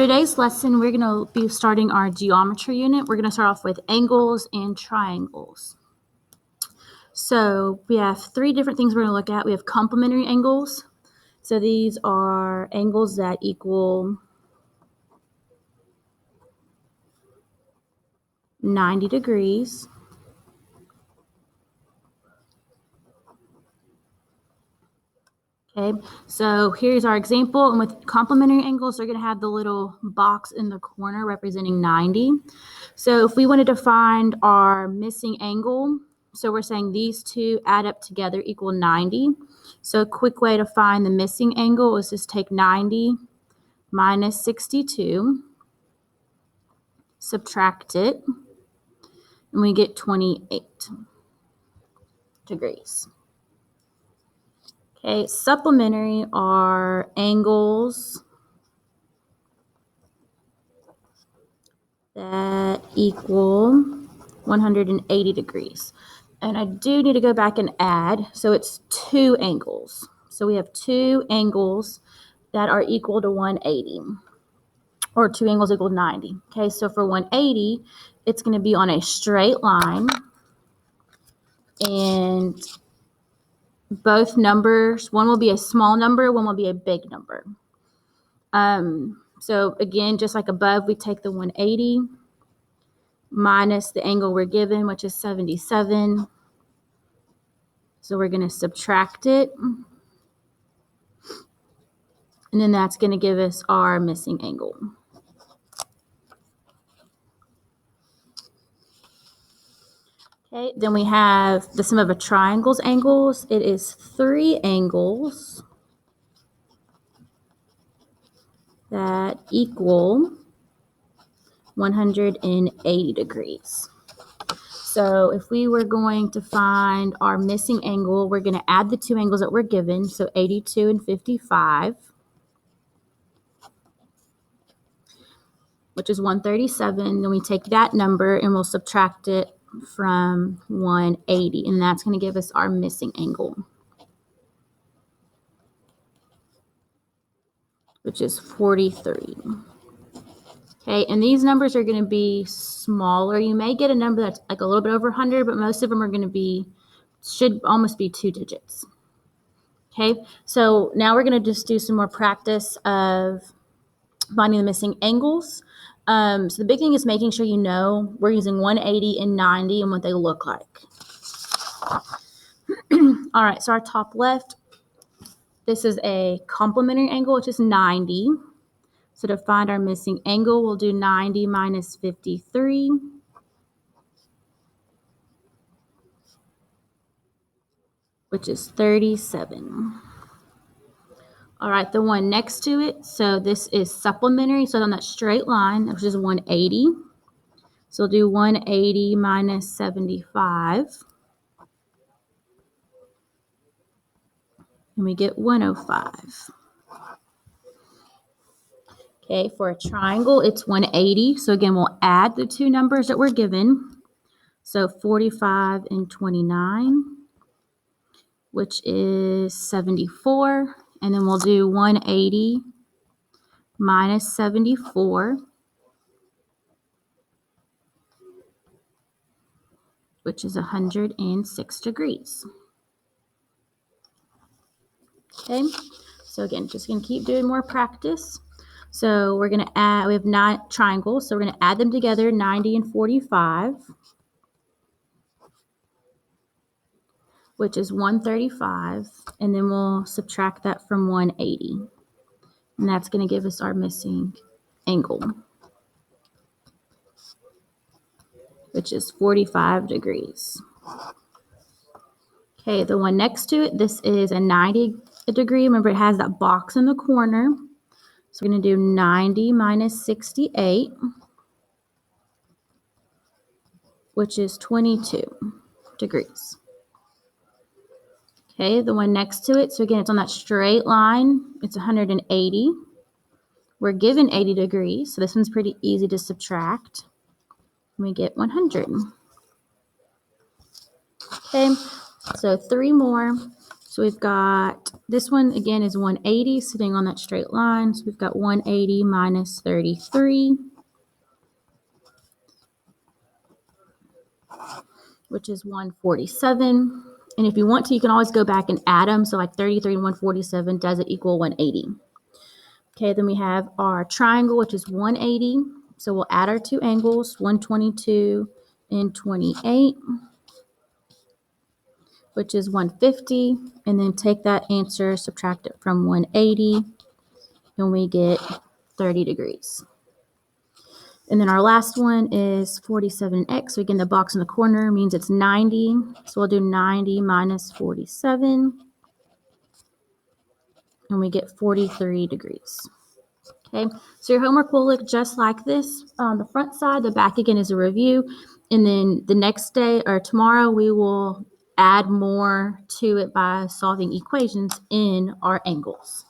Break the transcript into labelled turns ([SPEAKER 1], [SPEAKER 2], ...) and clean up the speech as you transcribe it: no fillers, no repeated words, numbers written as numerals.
[SPEAKER 1] Today's lesson, we're going to be starting our geometry unit. We're going to start off with angles and triangles. So we have three different things we're going to look at. We have complementary angles. So these are angles that equal 90 degrees. Okay, so here's our example. And with complementary angles, they're going to have the little box in the corner representing 90. So if we wanted to find our missing angle, so we're saying these two add up together equal 90. So a quick way to find the missing angle is just take 90 minus 62, subtract it, and we get 28 degrees. Okay, supplementary are angles that equal 180 degrees. And I do need to go back and add. So it's two angles. So we have two angles that are equal to 180, or two angles equal 90. Okay, so for 180, it's going to be on a straight line. And both numbers, one will be a small number, one will be a big number. So again, just like above, we take the 180 minus the angle we're given, which is 77. So we're going to subtract it. And then that's going to give us our missing angle. Okay, then we have the sum of a triangle's angles. It is three angles that equal 180 degrees. So if we were going to find our missing angle, we're going to add the two angles that we're given, so 82 and 55, which is 137. Then we take that number and we'll subtract it from 180, and that's going to give us our missing angle, which is 43. Okay, and these numbers are going to be smaller. You may get a number that's like a little bit over 100, but most of them are going to be, should almost be 2 digits. Okay, so now we're going to just do some more practice of finding the missing angles. So the big thing is making sure you know we're using 180 and 90 and what they look like. All right, so our top left, this is a complementary angle, which is 90. So to find our missing angle, we'll do 90 minus 53. Which is 37. All right, the one next to it, so this is supplementary. So on that straight line, which is 180. So we'll do 180 minus 75. And we get 105. Okay, for a triangle, it's 180. So again, we'll add the two numbers that we're given. So 45 and 29, which is 74. And then we'll do 180 minus 74, which is 106 degrees. Okay, so again, just going to keep doing more practice. So we're going to add, we have 9 triangles, so we're going to add them together, 90 and 45, which is 135, and then we'll subtract that from 180, and that's going to give us our missing angle, which is 45 degrees. Okay, the one next to it, this is a 90 degree. Remember, it has that box in the corner. So we're going to do 90 minus 68, which is 22 degrees. Okay, the one next to it, so again, it's on that straight line. It's 180. We're given 80 degrees, so this one's pretty easy to subtract. We get 100. Okay, so 3 more. So So we've got, this one again is 180 sitting on that straight line. So we've got 180 minus 33, which is 147. And if you want to, you can always go back and add them. So like 33 and 147, does it equal 180? Okay, then we have our triangle, which is 180. So we'll add our two angles, 122 and 28, which is 150. And then take that answer, subtract it from 180, and we get 30 degrees. And then our last one is 47x. So again, the box in the corner means it's 90. So we'll do 90 minus 47. And we get 43 degrees. Okay, so your homework will look just like this on the front side. The back again is a review. And then the next day or tomorrow, we will add more to it by solving equations in our angles.